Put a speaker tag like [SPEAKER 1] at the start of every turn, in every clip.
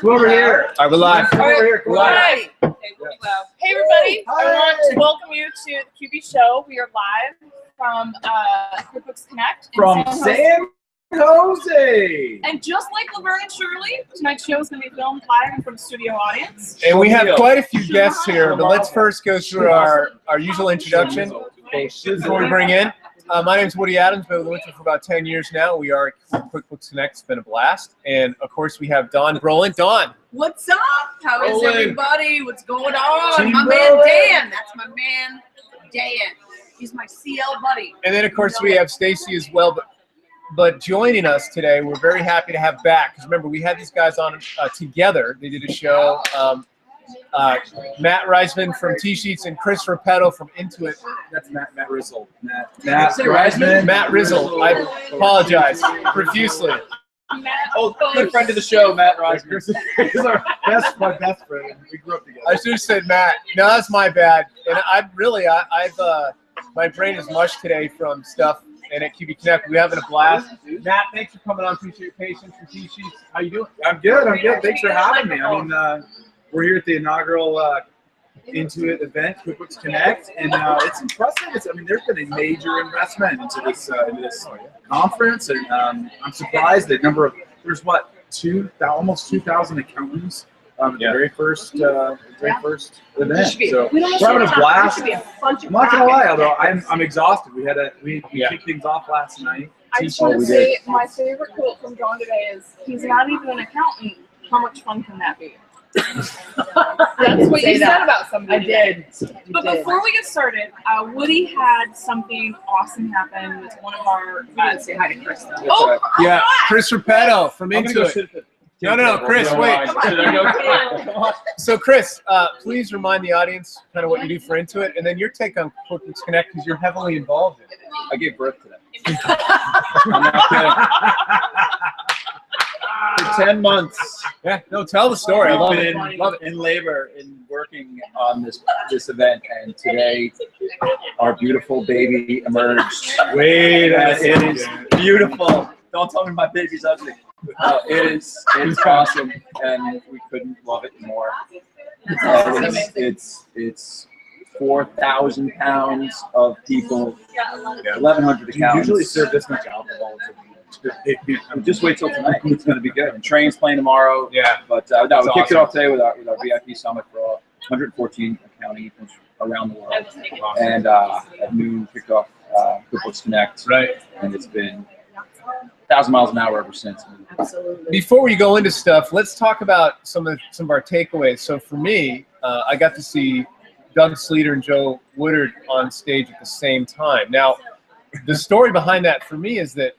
[SPEAKER 1] Come over here.
[SPEAKER 2] All right, we're live.
[SPEAKER 1] Come over here. Come live.
[SPEAKER 3] Hey, everybody.
[SPEAKER 1] Hi.
[SPEAKER 3] I want to welcome you to the QB Show. We are live from QuickBooks Connect in
[SPEAKER 1] From
[SPEAKER 3] San Jose.
[SPEAKER 1] San Jose.
[SPEAKER 3] And just like Laverne Shirley, tonight's show is going to be filmed live in front of studio audience.
[SPEAKER 2] And we have quite a few guests here, but let's first go through our usual introduction before we bring in. My name is Woody Adams. I've been with you for about 10 years now. We are at QuickBooks Connect. It's been a blast. And, of course, we have Don Brolin. Don.
[SPEAKER 4] What's up? How is
[SPEAKER 2] Brolin.
[SPEAKER 4] everybody? What's going on?
[SPEAKER 1] Team
[SPEAKER 4] My
[SPEAKER 1] Brolin.
[SPEAKER 4] man Dan. That's my man Dan. He's my CL buddy.
[SPEAKER 2] And then, of course, we have Stacy as well. But joining us today, we're very happy to have back. Because, remember, we had these guys on together. They did a show. Matt Rissell from TSheets and Chris Repetto from Intuit.
[SPEAKER 1] That's Matt Rissell. Matt Rissell.
[SPEAKER 2] Matt Rissell. I apologize profusely.
[SPEAKER 1] Oh, good friend of the show, Matt Rissell. He's my best friend. We grew up together.
[SPEAKER 2] I should have said Matt. No, that's my bad. And I've my brain is mush today from stuff. And at QB Connect, we're having a blast. Matt, thanks for coming on. Appreciate your patience from TSheets. How you doing?
[SPEAKER 1] I'm good. Thanks for having me. I mean, we're here at the inaugural Intuit event, QuickBooks Connect, and it's impressive. There's been a major investment into this conference, and I'm surprised the number of almost 2,000 accountants at the very first event. So we're having a blast. I'm not gonna lie, although I'm exhausted. We kicked things off last night.
[SPEAKER 3] I just want to say my favorite quote from John today is, "He's not even an accountant. How much fun can that be?" That's what you said about somebody.
[SPEAKER 4] I did.
[SPEAKER 3] But before we get started, Woody had something awesome happen with one of our.
[SPEAKER 4] Say hi to Chris. Though.
[SPEAKER 3] Oh,
[SPEAKER 2] Yeah, Chris Repetto from Intuit. No, Chris, wait. So, Chris, please remind the audience kind of what you do for Intuit, and then your take on QuickBooks Connect, because you're heavily involved in it.
[SPEAKER 1] I gave birth to that.
[SPEAKER 2] I'm not kidding.
[SPEAKER 1] For 10 months.
[SPEAKER 2] Yeah, no, tell the story. I love
[SPEAKER 1] I've
[SPEAKER 2] it.
[SPEAKER 1] been in labor in working on this event, and today our beautiful baby emerged. Wait, it is beautiful. Don't tell me my baby's ugly. It's awesome, and we couldn't love it more. It's 4,000 pounds of people, 1,100 accountants. You usually serve this much alcohol. Just wait till tonight. It's going to be good. And train's playing tomorrow. Yeah. But no, we kicked it off today with our VIP summit for 114 accounting from around the world. And at noon, kicked off QuickBooks Connect. Right. And it's been 1,000 miles an hour ever since.
[SPEAKER 4] Absolutely.
[SPEAKER 2] Before we go into stuff, let's talk about some of our takeaways. So for me, I got to see Doug Sleater and Joe Woodard on stage at the same time. Now, the story behind that for me is that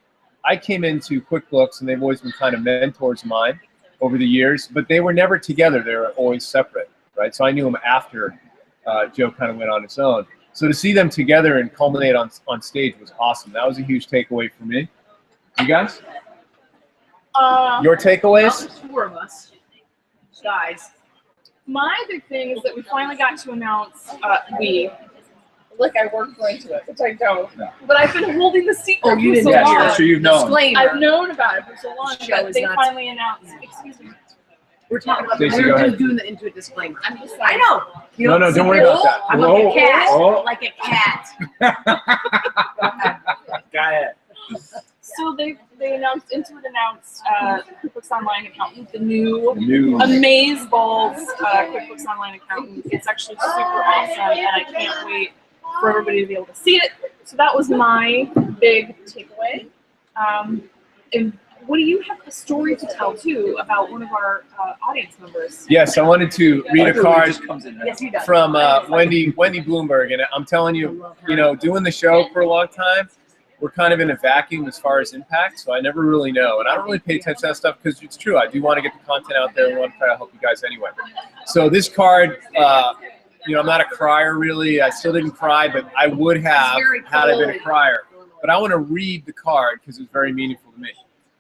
[SPEAKER 2] I came into QuickBooks, and they've always been kind of mentors of mine over the years, but they were never together. They were always separate, right? So I knew them after Joe kind of went on his own. So to see them together and culminate on stage was awesome. That was a huge takeaway for me. You guys? Your takeaways?
[SPEAKER 4] Four of us. Guys.
[SPEAKER 3] My big thing is that we finally got to announce, like I work for Intuit, which I don't. No. But I've been holding the secret for so long.
[SPEAKER 1] Yeah, so you've known.
[SPEAKER 4] Disclaimer.
[SPEAKER 3] I've known about it for so long,
[SPEAKER 4] Show
[SPEAKER 3] but they
[SPEAKER 4] not-
[SPEAKER 3] finally announced. Excuse me.
[SPEAKER 4] We're talking about.
[SPEAKER 2] Stacey, go
[SPEAKER 4] We're
[SPEAKER 2] ahead.
[SPEAKER 4] just doing the Intuit disclaimer.
[SPEAKER 3] I'm just saying.
[SPEAKER 4] I know. You
[SPEAKER 2] No, don't worry about that.
[SPEAKER 4] I'm
[SPEAKER 2] Whoa.
[SPEAKER 4] like a cat.
[SPEAKER 2] Oh.
[SPEAKER 4] Like a cat.
[SPEAKER 1] Got it.
[SPEAKER 3] So they announced, Intuit announced QuickBooks Online Accountant, the new amazeballs QuickBooks Online Accountant. It's actually super awesome, and I can't wait for everybody to be able to see it. So that was my big takeaway. And what do you have a story to tell too about one of our audience members?
[SPEAKER 2] Yes, I wanted to read a card
[SPEAKER 4] Yes, he does.
[SPEAKER 2] from Wendy Bloomberg, and I'm telling you, doing the show for a long time, we're kind of in a vacuum as far as impact, so I never really know, and I don't really pay attention to that stuff because it's true. I do want to get the content out there. We want to try to help you guys anyway. So this card, I'm not a crier really. I still didn't cry, but I would have had I been a crier. But I want to read the card because it's very meaningful to me.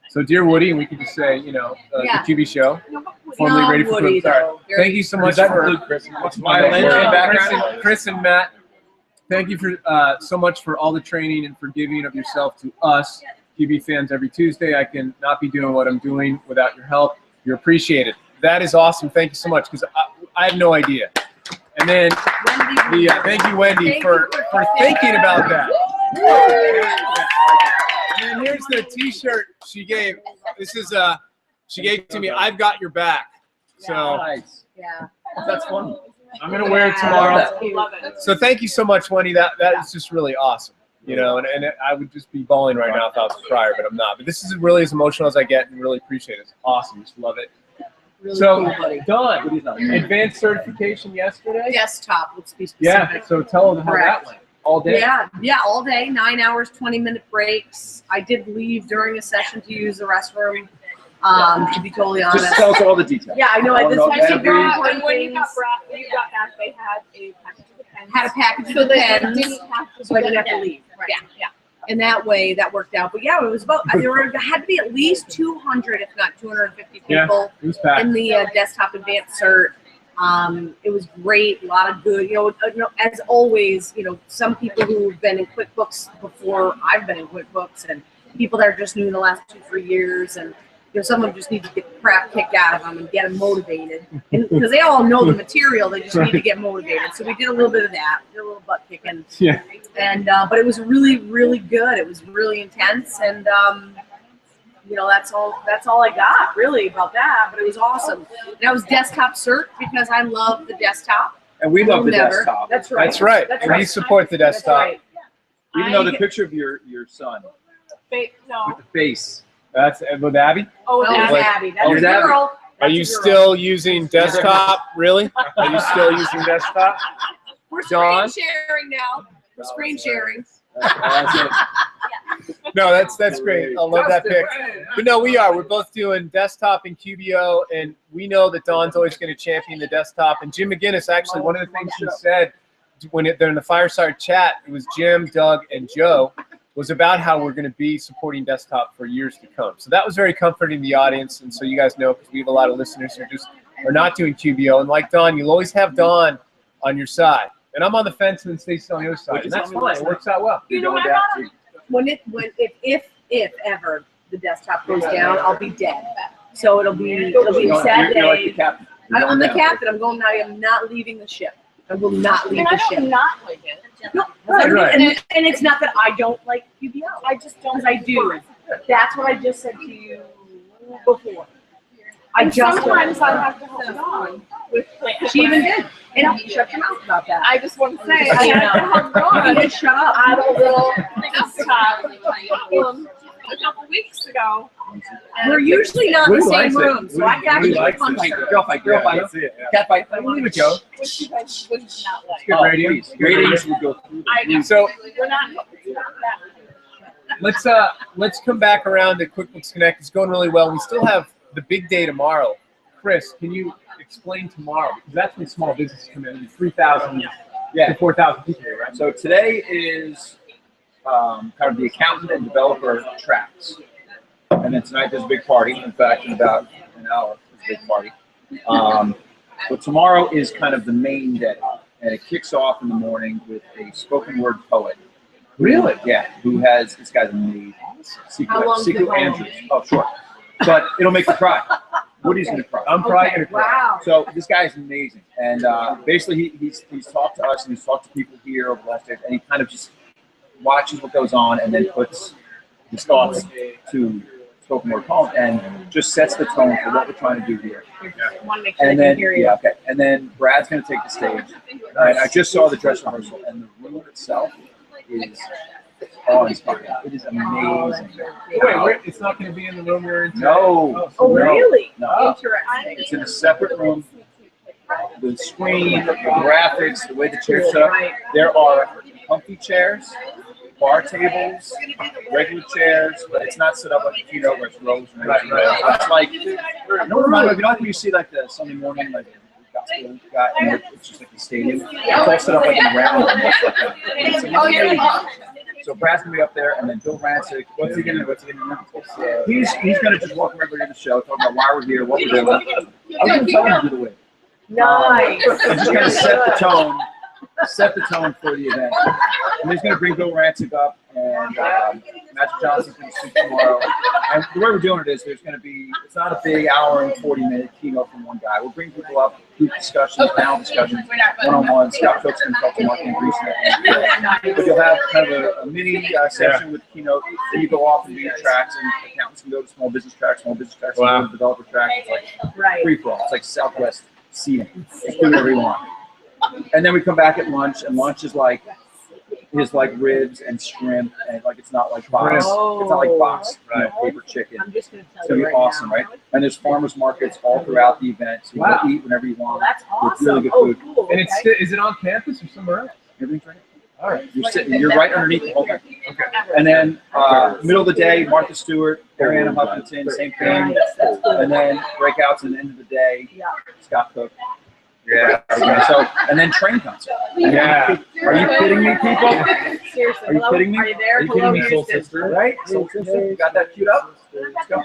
[SPEAKER 2] So, dear Woody, and we can just say, the QB show, formerly Ready for
[SPEAKER 4] Woody,
[SPEAKER 2] QuickBooks. Thank you so much for Chris and Matt. Thank you for so much for all the training and for giving of yourself to us, QB fans, every Tuesday. I can not be doing what I'm doing without your help. You're appreciated. That is awesome. Thank you so much, because I have no idea. And then thank you, Wendy, for thinking about that. And then here's the T-shirt she gave. This is she gave to me. I've got your back. So
[SPEAKER 5] Nice.
[SPEAKER 4] Yeah.
[SPEAKER 5] That's fun.
[SPEAKER 2] I'm gonna wear it tomorrow.
[SPEAKER 3] Love it.
[SPEAKER 2] So thank you so much, Wendy. That is just really awesome. You know, and I would just be bawling right now if I was a crier, but I'm not. But this is really as emotional as I get, and really appreciate it. It's awesome. Just love it.
[SPEAKER 4] Really
[SPEAKER 2] So,
[SPEAKER 4] cool, buddy.
[SPEAKER 2] Dawn, advanced certification yesterday?
[SPEAKER 4] Desktop, let's be
[SPEAKER 2] Yeah,
[SPEAKER 4] specific.
[SPEAKER 2] so tell them how
[SPEAKER 4] Correct.
[SPEAKER 2] that went. All day?
[SPEAKER 4] Yeah, all day, 9 hours, 20-minute breaks. I did leave during a session to use the restroom, to be totally honest.
[SPEAKER 5] Just tell us all the details.
[SPEAKER 4] Yeah, I know.
[SPEAKER 5] I wanna
[SPEAKER 4] This
[SPEAKER 5] know
[SPEAKER 4] was
[SPEAKER 5] every-
[SPEAKER 4] very
[SPEAKER 3] And
[SPEAKER 4] important
[SPEAKER 3] when you got
[SPEAKER 4] things.
[SPEAKER 3] back, they had a package of the pens.
[SPEAKER 4] Had a package
[SPEAKER 3] So
[SPEAKER 4] of
[SPEAKER 3] they
[SPEAKER 4] pens,
[SPEAKER 3] didn't have to
[SPEAKER 4] so I didn't have to leave.
[SPEAKER 3] Right.
[SPEAKER 4] Yeah. And that way, that worked out. But yeah, it was about, there had to be at least 200, if not 250
[SPEAKER 2] Yeah.
[SPEAKER 4] people
[SPEAKER 2] It was packed.
[SPEAKER 4] in the desktop advanced cert. It was great, a lot of good, as always, some people who've been in QuickBooks before I've been in QuickBooks, and people that are just new in the last 2-3 years, and some of them just need to get the crap kicked out of them and get them motivated, because they all know the material, they just need to get motivated. So we did a little bit of that, did a little butt kicking,
[SPEAKER 2] Yeah.
[SPEAKER 4] and but it was really, really good. It was really intense, and that's all I got really about that. But it was awesome. And I was desktop cert because I love the desktop.
[SPEAKER 5] And we love the
[SPEAKER 4] Never.
[SPEAKER 5] desktop.
[SPEAKER 4] That's right.
[SPEAKER 2] That's right.
[SPEAKER 4] That's
[SPEAKER 2] We
[SPEAKER 4] right.
[SPEAKER 2] support the
[SPEAKER 4] That's
[SPEAKER 2] desktop.
[SPEAKER 4] right.
[SPEAKER 5] Even though the picture of your son
[SPEAKER 3] No.
[SPEAKER 5] with the face.
[SPEAKER 2] That's with Abby?
[SPEAKER 3] Oh,
[SPEAKER 4] That was
[SPEAKER 2] Like-
[SPEAKER 4] Abby. That's
[SPEAKER 5] Oh,
[SPEAKER 4] a
[SPEAKER 5] was Abby.
[SPEAKER 4] girl.
[SPEAKER 2] Are you still using desktop? Really? Are you still using desktop?
[SPEAKER 4] We're
[SPEAKER 2] Dawn?
[SPEAKER 4] screen sharing now. We're screen sharing.
[SPEAKER 5] That's it.
[SPEAKER 2] No, that's great. I love that pic. But no, we are. We're both doing desktop and QBO, and we know that Dawn's always going to champion the desktop. And Jim McGinnis, actually, one of the things he said they're in the fireside chat, it was Jim, Doug, and Joe, was about how we're going to be supporting desktop for years to come. So that was very comforting to the audience, and so you guys know, because we have a lot of listeners who are not doing QBO. And like Dawn, you'll always have Dawn on your side. And I'm on the fence and Stacey's on the other side, and that's fine. It works out well.
[SPEAKER 4] You know what? If ever the desktop goes down, I'll be dead. So it'll be a sad
[SPEAKER 5] You're like the
[SPEAKER 4] day.
[SPEAKER 5] captain.
[SPEAKER 4] I'm the captain. I'm going now. I am not leaving the ship. I will not leave
[SPEAKER 3] And
[SPEAKER 4] the
[SPEAKER 3] I
[SPEAKER 4] ship.
[SPEAKER 3] don't not like it.
[SPEAKER 4] No,
[SPEAKER 2] Right.
[SPEAKER 4] and it's not that I don't like QBO.
[SPEAKER 3] I just don't.
[SPEAKER 4] Because I do. That's what I just said to you before. I just
[SPEAKER 3] sometimes I have to hold on with
[SPEAKER 4] She even did. And shut your mouth about that.
[SPEAKER 3] I just want to say
[SPEAKER 4] I
[SPEAKER 3] I
[SPEAKER 4] know.
[SPEAKER 3] have to hold on.
[SPEAKER 4] You just shut up.
[SPEAKER 3] I had a little desktop a couple weeks ago. and
[SPEAKER 4] We're usually not in the
[SPEAKER 5] Woody
[SPEAKER 4] same
[SPEAKER 5] likes it.
[SPEAKER 4] room, so I can
[SPEAKER 5] Woody
[SPEAKER 4] actually
[SPEAKER 5] likes
[SPEAKER 4] punch
[SPEAKER 5] it.
[SPEAKER 4] her.
[SPEAKER 5] Girl fight.
[SPEAKER 2] Yeah, I see it, yeah.
[SPEAKER 5] Cat fight.
[SPEAKER 2] I believe it, Joe.
[SPEAKER 3] Which you guys would not like.
[SPEAKER 2] Good radio.
[SPEAKER 5] Please. Ratings will go through.
[SPEAKER 3] I know.
[SPEAKER 2] So
[SPEAKER 3] We're not that.
[SPEAKER 2] let's come back around to QuickBooks Connect. It's going really well. We still have the big day tomorrow. Chris, can you explain tomorrow? Because that's when small businesses come in. 3,000 to 4,000 people here, right?
[SPEAKER 5] So today is kind of the accountant and developer tracks. And then tonight there's a big party. In fact, in about an hour, there's a big party. But tomorrow is kind of the main day. And it kicks off in the morning with a spoken word poet.
[SPEAKER 2] Really?
[SPEAKER 5] Yeah, who has, this guy's amazing.
[SPEAKER 4] How long's the
[SPEAKER 5] Secret
[SPEAKER 4] poem?
[SPEAKER 5] Andrews. Oh, sure. But it'll make you cry. Woody's going to cry.
[SPEAKER 2] I'm probably going to cry.
[SPEAKER 4] Wow.
[SPEAKER 5] So this guy is amazing, and basically he's talked to us and he's talked to people here over the last days, and he kind of just watches what goes on and then puts his thoughts to spoken word poem and just sets the tone for what we're trying to do here.
[SPEAKER 4] I want to make sure
[SPEAKER 5] And
[SPEAKER 4] I
[SPEAKER 5] then
[SPEAKER 4] can hear you.
[SPEAKER 5] okay, and then Brad's going to take the stage. And I just saw the dress rehearsal, and the room itself is awe-inspiring. It is amazing.
[SPEAKER 2] Wait, it's not going to be in the room we're in today?
[SPEAKER 5] No.
[SPEAKER 4] Oh,
[SPEAKER 5] No.
[SPEAKER 4] really?
[SPEAKER 5] No.
[SPEAKER 4] Interesting.
[SPEAKER 5] It's in a separate room. The screen, the graphics, the way the chairs set up. There are comfy chairs, bar tables, regular chairs, but it's not set up like a keynote where it's rows and rows and rows. It's like, you know like when you see like the Sunday morning, like gospel guy, and it's just like the stadium. It's all set up like in a round. It's amazing. So Brad's gonna be up there, and then Bill Rancic. What's he gonna do? He's gonna just walk everybody in the show, talk about why we're here, what we're doing. I'm gonna tell him to do the way.
[SPEAKER 4] Nice.
[SPEAKER 5] I'm just gonna set the tone set the tone for the event. And he's going to bring Bill Rancic up, and Magic Johnson's going to speak tomorrow. And the way we're doing it is there's going to be, it's not a big hour and 40-minute keynote from one guy. We'll bring people up, group discussions, panel discussions, one-on-one. Scott Cook's going to talk to marketing research. But you'll have kind of a mini section with keynote. Then you go off and do your tracks, and accountants can go to small business tracks can go to developer track. It's like free-for-all. It's like Southwest seating. Just do whatever you want. And then we come back at lunch, and lunch is like ribs and shrimp, and like it's not like box. It's not like box, paper chicken. It's gonna be awesome, right? And there's farmers markets all throughout the event, so you can eat whenever you want.
[SPEAKER 4] That's awesome.
[SPEAKER 5] With really good food.
[SPEAKER 4] Cool.
[SPEAKER 2] And is it on campus or somewhere else?
[SPEAKER 5] Everything's right.
[SPEAKER 2] All right.
[SPEAKER 5] You're right underneath the whole thing. Okay. And then middle of the day, Martha Stewart, Ariana Huffington, same thing. And then breakouts at the end of the day, Scott Cook. Yeah. So, and then train concert.
[SPEAKER 2] Yeah.
[SPEAKER 5] Are you kidding me, people?
[SPEAKER 4] Seriously.
[SPEAKER 5] Are you kidding me?
[SPEAKER 4] Are you there?
[SPEAKER 5] Are you kidding me, Soul Sister? Right? Soul Sister. You got that queued up? Let's go.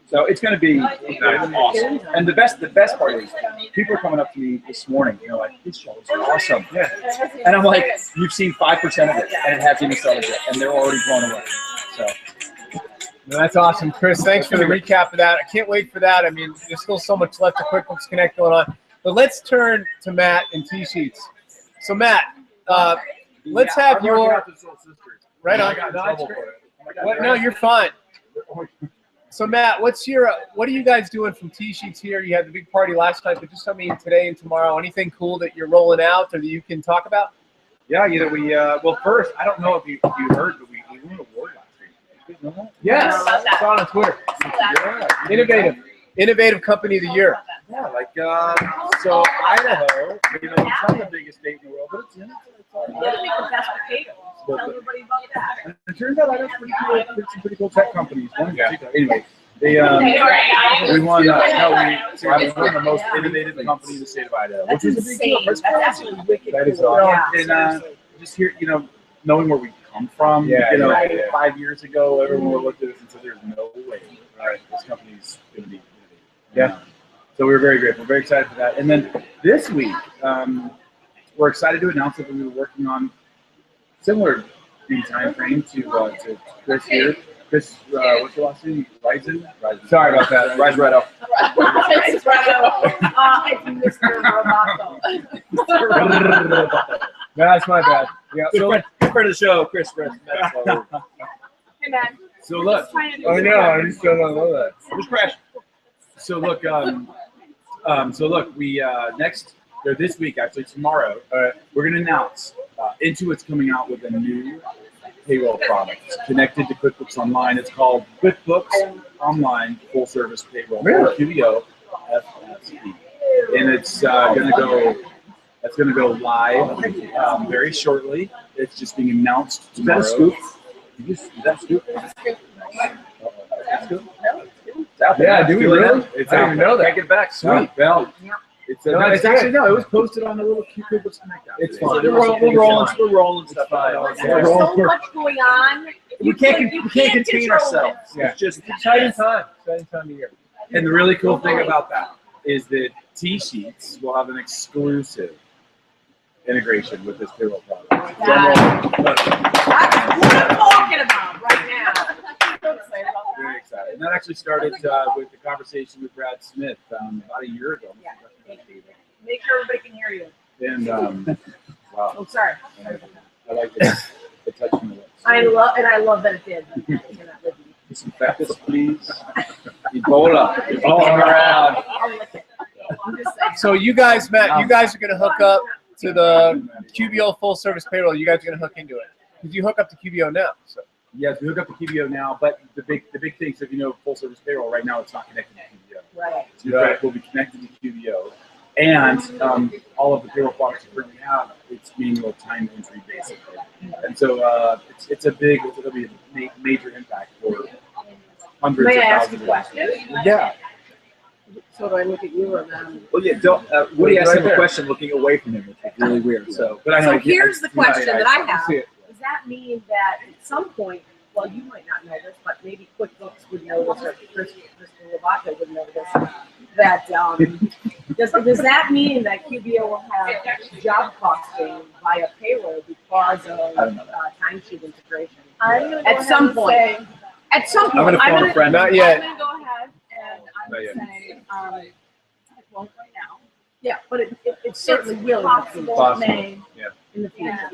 [SPEAKER 5] So it's going to be awesome. And the best part is, people are coming up to me this morning, you know, like, this show is awesome. Yeah. And I'm like, you've seen 5% of it, and it hasn't even started yet, and they're already blown away. So.
[SPEAKER 2] No, that's awesome, Chris. Thanks for the recap of that. I can't wait for that. I mean, there's still so much left to QuickBooks Connect going on. But let's turn to Matt and TSheets. So Matt, let's have your right on. No, you're fine. So Matt, what are you guys doing from TSheets here? You had the big party last night, but just tell me today and tomorrow, anything cool that you're rolling out or that you can talk about?
[SPEAKER 1] Yeah, well, first, I don't know if you heard, but we won an award last week.
[SPEAKER 2] Yes, I saw it on Twitter. Yeah. Innovative Company of the Year.
[SPEAKER 1] Yeah, like, so Idaho, it's not the biggest state in the world, but it's in it.
[SPEAKER 4] The best potatoes. Tell everybody about that.
[SPEAKER 1] And it turns out Idaho's pretty cool tech companies. Anyway, we won the most innovative company in the state of Idaho, which is a big deal.
[SPEAKER 4] That's actually wicked.
[SPEAKER 1] That is
[SPEAKER 4] cool.
[SPEAKER 1] awesome. And just here, knowing where we come from, 5 years ago, everyone looked at us and said, "There's no way, this company's going to be innovative." Yeah. So we were very grateful, very excited for that. And then this week, we're excited to announce that we were working on similar time frame to Chris here. Chris, what's your last name? Ryzen?
[SPEAKER 2] Sorry about that.
[SPEAKER 5] Repetto.
[SPEAKER 4] It's Mr. Roboto.
[SPEAKER 2] That's my bad. Yeah.
[SPEAKER 5] So, friend of the show, Chris.
[SPEAKER 3] Hey, man.
[SPEAKER 1] So look,
[SPEAKER 2] I know. I just don't know that.
[SPEAKER 5] Just crash.
[SPEAKER 1] So look, we this week, actually tomorrow, we're going to announce Intuit's coming out with a new payroll product. It's connected to QuickBooks Online. It's called QuickBooks Online Full Service Payroll, or QBO FSP, and it's going to go live very shortly. It's just being announced tomorrow.
[SPEAKER 5] Is that a scoop? Is that a scoop?
[SPEAKER 2] Yeah, do we really?
[SPEAKER 5] I didn't know that.
[SPEAKER 2] Take it back. Sweet.
[SPEAKER 1] Well, it's actually it was posted on the little QuickBooks Connect app.
[SPEAKER 5] It's fine. We're rolling stuff out.
[SPEAKER 4] There's so much going on.
[SPEAKER 5] We can't contain ourselves.
[SPEAKER 2] Yeah.
[SPEAKER 5] It's just
[SPEAKER 2] Exciting time of year.
[SPEAKER 1] And the really cool thing about that is that TSheets will have an exclusive integration with this payroll product.
[SPEAKER 4] That's what I'm talking about right now.
[SPEAKER 1] Very excited. And that actually started with the conversation with Brad Smith about a year ago.
[SPEAKER 4] Yeah. Make sure everybody can hear you.
[SPEAKER 1] And wow.
[SPEAKER 4] Oh, sorry.
[SPEAKER 1] I like the touch on the lips.
[SPEAKER 4] I love that it did.
[SPEAKER 1] Disinfect this, please. Ebola all around.
[SPEAKER 4] I'll lick it. I'm just saying.
[SPEAKER 2] So you guys, Matt, you guys are going to hook up to the QBO full service payroll. You guys are going to hook into it because you hook up to QBO now. So.
[SPEAKER 1] Yes, we hook up to QBO now, but the big thing, so if you know full service payroll, right now it's not connected to QBO.
[SPEAKER 4] Right.
[SPEAKER 1] So we'll be connected to QBO. And all of the payroll products we currently have, it's manual time entry basically. And so it's going to be a major impact for hundreds
[SPEAKER 4] May
[SPEAKER 1] of
[SPEAKER 4] I ask
[SPEAKER 1] thousands
[SPEAKER 4] a
[SPEAKER 1] of
[SPEAKER 4] question?
[SPEAKER 1] Yeah.
[SPEAKER 4] So do I look at you or them?
[SPEAKER 5] Well, yeah. Don't. Woody asked him a question looking away from him, which is really weird. So, but I know.
[SPEAKER 4] So here's the question that I have.
[SPEAKER 2] See it.
[SPEAKER 4] Does that mean that at some point, well, you might not know this, but maybe QuickBooks would know this, or Mr. Roboto would know this, that Does that mean that QBO will have job costing via payroll because of timesheet integration? At some point. At some
[SPEAKER 5] I'm
[SPEAKER 4] point.
[SPEAKER 5] gonna phone a friend.
[SPEAKER 2] Not yet.
[SPEAKER 3] I'm gonna go ahead and I'm
[SPEAKER 5] Not yet.
[SPEAKER 3] gonna say, it won't right now.
[SPEAKER 4] Yeah, but it certainly will in the
[SPEAKER 3] Possible,
[SPEAKER 4] future.
[SPEAKER 3] it may.
[SPEAKER 4] In the future.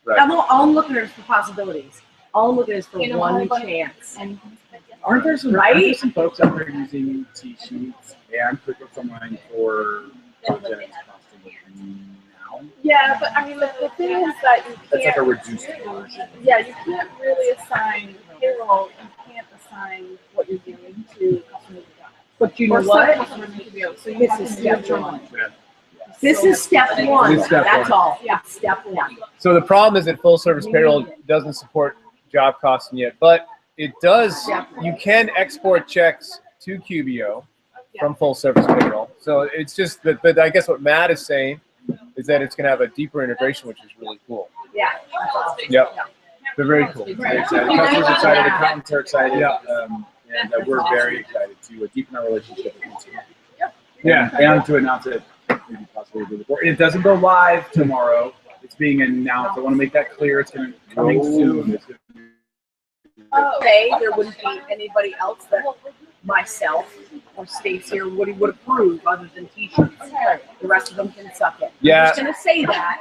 [SPEAKER 5] Right.
[SPEAKER 4] I'm looking at it for possibilities. All I'm looking at is for
[SPEAKER 3] You know,
[SPEAKER 4] one
[SPEAKER 3] everybody-
[SPEAKER 4] chance.
[SPEAKER 3] And
[SPEAKER 1] Aren't there some,
[SPEAKER 4] Right?
[SPEAKER 1] aren't there some folks out there using TSheets and QuickBooks Online for project costing now?
[SPEAKER 3] yeah, but I mean, the thing is that you
[SPEAKER 1] That's like a
[SPEAKER 3] can't,
[SPEAKER 1] reduced version.
[SPEAKER 3] yeah, you can't really assign payroll, you can't assign what you're doing to customers.
[SPEAKER 4] But you know
[SPEAKER 3] Or some
[SPEAKER 4] what?
[SPEAKER 3] customers in QBO, so you
[SPEAKER 4] This
[SPEAKER 3] have
[SPEAKER 4] is
[SPEAKER 3] to
[SPEAKER 4] step
[SPEAKER 3] do
[SPEAKER 4] one.
[SPEAKER 1] Yeah.
[SPEAKER 4] This is step one.
[SPEAKER 2] This is step
[SPEAKER 4] That's
[SPEAKER 2] one.
[SPEAKER 4] all. Yeah, step one.
[SPEAKER 2] So the problem is that full service payroll doesn't support job costing yet, but it does. You can export checks to QBO from full service payroll. So it's just that. But I guess what Matt is saying is that it's going to have a deeper integration, which is really cool.
[SPEAKER 4] Yeah. That's awesome.
[SPEAKER 2] Yep. They're very cool.
[SPEAKER 1] Very excited. Customers are excited. Accountants are excited.
[SPEAKER 2] Yeah.
[SPEAKER 1] And we're very excited to deepen our relationship with Intuit.
[SPEAKER 2] Yeah.
[SPEAKER 1] And to announce it maybe possibly before. It doesn't go live tomorrow. It's being announced. I want to make that clear. It's going to be coming soon. It's gonna be-
[SPEAKER 4] Say there wouldn't be anybody else that myself or Stacy or Woody would approve other than T-shirts. The rest of them can suck it.
[SPEAKER 2] Yeah.
[SPEAKER 4] I'm just gonna say that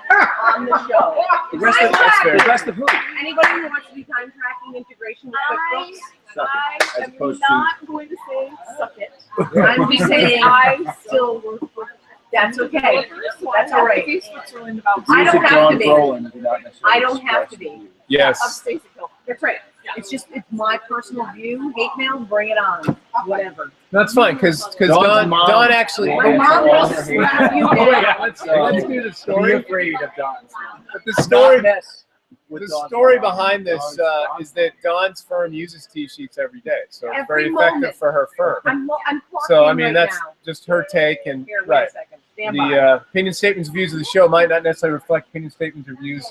[SPEAKER 4] on the show.
[SPEAKER 5] The rest of the rest of who?
[SPEAKER 4] Anybody who wants to do time tracking integration with QuickBooks,
[SPEAKER 5] Suck
[SPEAKER 3] I
[SPEAKER 5] it, as
[SPEAKER 3] am
[SPEAKER 5] opposed
[SPEAKER 3] not going to say suck it.
[SPEAKER 4] I'm just saying
[SPEAKER 3] I still work with
[SPEAKER 4] that's okay.
[SPEAKER 3] developers, so
[SPEAKER 4] That's
[SPEAKER 3] I have
[SPEAKER 4] all right.
[SPEAKER 3] to be Switzerland about
[SPEAKER 4] I don't
[SPEAKER 5] Music
[SPEAKER 4] have
[SPEAKER 5] John
[SPEAKER 4] to be.
[SPEAKER 5] Brolin did not necessarily
[SPEAKER 4] I don't have to
[SPEAKER 5] express
[SPEAKER 4] be.
[SPEAKER 5] you.
[SPEAKER 2] Yes.
[SPEAKER 3] of Stacey Hill.
[SPEAKER 4] That's right. It's just it's my personal view. Hate mail, bring it on. Whatever.
[SPEAKER 2] That's fine because
[SPEAKER 5] Dawn's
[SPEAKER 2] Don
[SPEAKER 5] mom.
[SPEAKER 2] actually.
[SPEAKER 4] My mom
[SPEAKER 5] all
[SPEAKER 4] will
[SPEAKER 5] her
[SPEAKER 4] slap
[SPEAKER 5] hate.
[SPEAKER 4] you
[SPEAKER 2] Oh, wait,
[SPEAKER 4] down.
[SPEAKER 2] let's do the
[SPEAKER 1] Be
[SPEAKER 2] story.
[SPEAKER 1] afraid of Don's.
[SPEAKER 2] The story.
[SPEAKER 5] With
[SPEAKER 2] The
[SPEAKER 5] Dawn's
[SPEAKER 2] story
[SPEAKER 5] mom.
[SPEAKER 2] behind this is that Dawn's firm uses T-sheets every day, so it's
[SPEAKER 4] Every
[SPEAKER 2] very effective
[SPEAKER 4] moment.
[SPEAKER 2] for her firm.
[SPEAKER 4] I'm clocking
[SPEAKER 2] So I
[SPEAKER 4] in
[SPEAKER 2] mean
[SPEAKER 4] right
[SPEAKER 2] that's
[SPEAKER 4] now.
[SPEAKER 2] just her take, and
[SPEAKER 4] Here, wait
[SPEAKER 2] right.
[SPEAKER 4] a second. Stand by.
[SPEAKER 2] The opinion statements, views of the show might not necessarily reflect opinion statements or views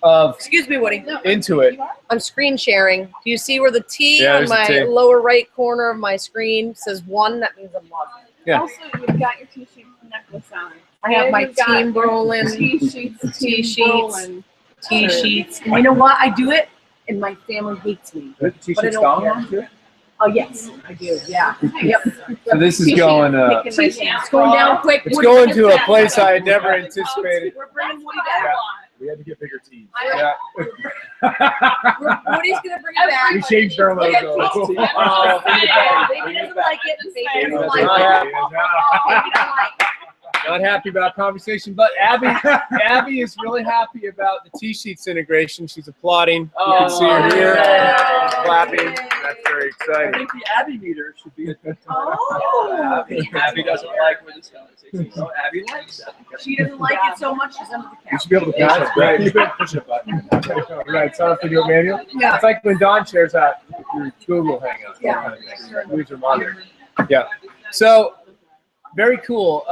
[SPEAKER 2] of
[SPEAKER 4] Excuse me, Woody.
[SPEAKER 2] Intuit.
[SPEAKER 4] I'm screen sharing. Do you see where the T
[SPEAKER 2] Yeah,
[SPEAKER 4] on
[SPEAKER 2] there's the
[SPEAKER 4] my
[SPEAKER 2] T.
[SPEAKER 4] lower right corner of my screen says 1? That means I'm logged in.
[SPEAKER 2] Yeah.
[SPEAKER 3] Also, you've got your T-sheet necklace on.
[SPEAKER 4] I have
[SPEAKER 3] And
[SPEAKER 4] my
[SPEAKER 3] you've got
[SPEAKER 4] team Brolin
[SPEAKER 3] T-sheets,
[SPEAKER 4] T-sheets. T-sheets. And you know what? I do it, and my family hates me.
[SPEAKER 5] Did
[SPEAKER 4] But I
[SPEAKER 5] T-shirts
[SPEAKER 4] don't
[SPEAKER 5] Dawn
[SPEAKER 4] care.
[SPEAKER 5] on too?
[SPEAKER 4] Oh yes, I do. Yeah. Yep.
[SPEAKER 2] So this is going.
[SPEAKER 4] Picking my chance. It's going down quick.
[SPEAKER 2] It's
[SPEAKER 4] Woody,
[SPEAKER 2] going
[SPEAKER 4] get
[SPEAKER 2] to a
[SPEAKER 4] back.
[SPEAKER 2] place I had never anticipated.
[SPEAKER 4] We're bringing Woody
[SPEAKER 3] That's what I
[SPEAKER 4] back.
[SPEAKER 3] want.
[SPEAKER 1] We had to get bigger teams.
[SPEAKER 2] Yeah.
[SPEAKER 4] Woody's gonna bring it back.
[SPEAKER 1] We changed our
[SPEAKER 4] Look at
[SPEAKER 1] logo.
[SPEAKER 4] T-shirts.
[SPEAKER 5] Oh,
[SPEAKER 4] Baby
[SPEAKER 5] bring it
[SPEAKER 4] doesn't
[SPEAKER 5] back.
[SPEAKER 4] like it. Baby
[SPEAKER 5] Baby
[SPEAKER 4] doesn't
[SPEAKER 5] doesn't
[SPEAKER 4] like
[SPEAKER 2] like
[SPEAKER 4] it. Baby doesn't like it.
[SPEAKER 2] Not happy about conversation, but Abby is really happy about the T-sheets integration. She's applauding. You can see her here,
[SPEAKER 4] yeah.
[SPEAKER 2] clapping. That's very
[SPEAKER 5] I
[SPEAKER 2] exciting.
[SPEAKER 5] think the Abby meter should be a good time.
[SPEAKER 4] Oh.
[SPEAKER 5] Abby doesn't like where this goes. So Abby likes that.
[SPEAKER 4] She doesn't like it so much she's under the
[SPEAKER 1] You
[SPEAKER 4] couch.
[SPEAKER 1] should be able to push it. Right. You better push it button.
[SPEAKER 2] Right, it's on a video manual.
[SPEAKER 4] Yeah.
[SPEAKER 2] It's like when Don shares out your Google Hangouts.
[SPEAKER 4] Yeah.
[SPEAKER 2] That kind of thing. Who's your monitor? Yeah. So, very cool.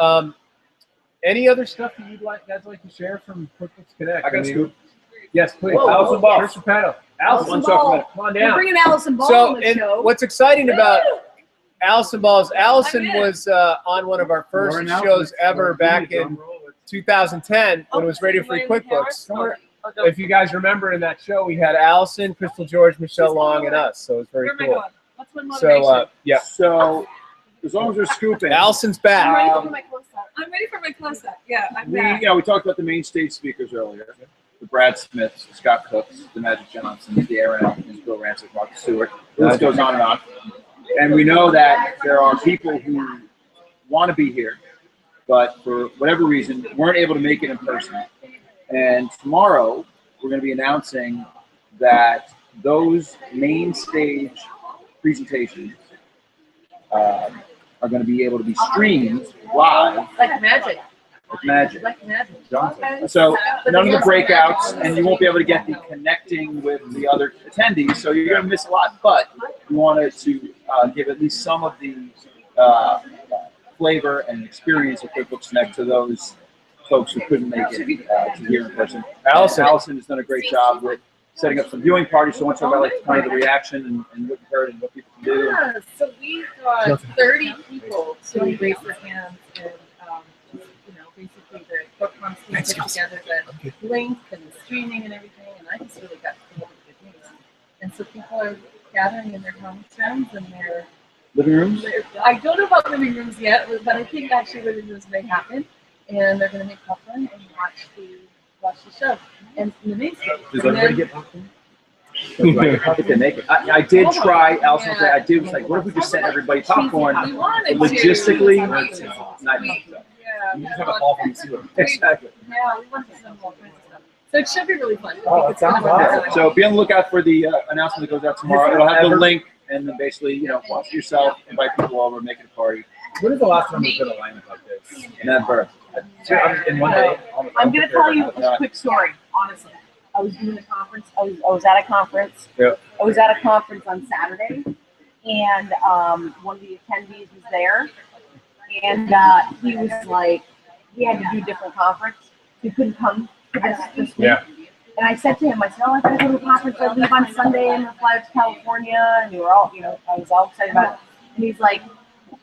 [SPEAKER 2] Any other stuff that you'd guys like to share from QuickBooks Connect?
[SPEAKER 5] I got a scoop.
[SPEAKER 2] Yes, please.
[SPEAKER 4] Whoa,
[SPEAKER 2] Allison
[SPEAKER 5] Ball.
[SPEAKER 2] Here's Repetto.
[SPEAKER 4] Allison
[SPEAKER 2] Allison,
[SPEAKER 4] Ball.
[SPEAKER 2] come on
[SPEAKER 4] We're
[SPEAKER 2] down.
[SPEAKER 4] bringing Allison Ball
[SPEAKER 2] So,
[SPEAKER 4] on the
[SPEAKER 2] and
[SPEAKER 4] show.
[SPEAKER 2] what's exciting about Allison Ball is Allison
[SPEAKER 3] I'm in.
[SPEAKER 2] was on one of our first shows ever back in 2010 when it was Radio Free QuickBooks. If you guys remember in that show, we had Allison, Crystal George, Michelle Long, and us. So it was very
[SPEAKER 3] Where am I
[SPEAKER 2] cool.
[SPEAKER 3] going? What's my motivation?
[SPEAKER 2] So, yeah.
[SPEAKER 5] So as long as we're scooping,
[SPEAKER 2] Allison's
[SPEAKER 3] I'm
[SPEAKER 2] back.
[SPEAKER 3] ready for my close-up. I'm ready for my close-up. Yeah, I'm back.
[SPEAKER 5] we talked about the main stage speakers earlier. The Brad Smiths, the Scott Cooks, the Magic Johnsons, the Aaron Elkins, Bill Rancic, Mark Stewart. The list goes on and on. And we know that there are people who want to be here, but for whatever reason weren't able to make it in person. And tomorrow we're going to be announcing that those main stage presentations are going to be able to be streamed live
[SPEAKER 4] Like magic.
[SPEAKER 5] with magic.
[SPEAKER 4] Like magic.
[SPEAKER 5] So none of the breakouts, and you won't be able to get the connecting with the other attendees, so you're going to miss a lot. But we wanted to give at least some of the flavor and experience of QuickBooks Connect to those folks who couldn't make it to here in person.
[SPEAKER 2] Allison.
[SPEAKER 5] Allison has done a great job with setting up some viewing parties. So, I want to talk about like kind of the reaction and what you heard and what people can do.
[SPEAKER 6] Yeah, so we got 30 people to raise their hands and, basically the bookmarks being put together, the link and the streaming and everything, and I just really got to know the good news. And so people are gathering in their homes and their
[SPEAKER 5] Living rooms?
[SPEAKER 6] I don't know about living rooms yet, but I think actually living rooms may happen, and they're going to make popcorn and watch the show. And the main stage.
[SPEAKER 1] Does everybody get popcorn?
[SPEAKER 5] If they make it. I did try, Allison, I did was like, what if we just sent everybody popcorn?
[SPEAKER 6] We wanted
[SPEAKER 5] Logistically,
[SPEAKER 6] to.
[SPEAKER 5] not
[SPEAKER 6] Yeah,
[SPEAKER 1] You just have a call from the ceiling.
[SPEAKER 5] exactly.
[SPEAKER 6] Yeah, we want to send all kinds of stuff. So it should be really fun.
[SPEAKER 1] Oh, that sounds awesome.
[SPEAKER 5] So be on the lookout for the announcement that goes out tomorrow. It'll have the link, and then basically, watch yourself, invite people over, make it a party.
[SPEAKER 1] When is the last time there's been a lineup like this?
[SPEAKER 5] Never.
[SPEAKER 1] In one day?
[SPEAKER 4] I'm going to tell you a quick story, honestly. I was doing a conference. I was at a conference.
[SPEAKER 2] Yep.
[SPEAKER 4] I was at a conference on Saturday, and one of the attendees was there, and he was like, he had to do a different conference. He couldn't come to this week.
[SPEAKER 2] Yeah.
[SPEAKER 4] And I said to him, I said, I gotta go to a conference. I leave on Sunday and fly to California. And we were all, I was all excited about it. And he's like,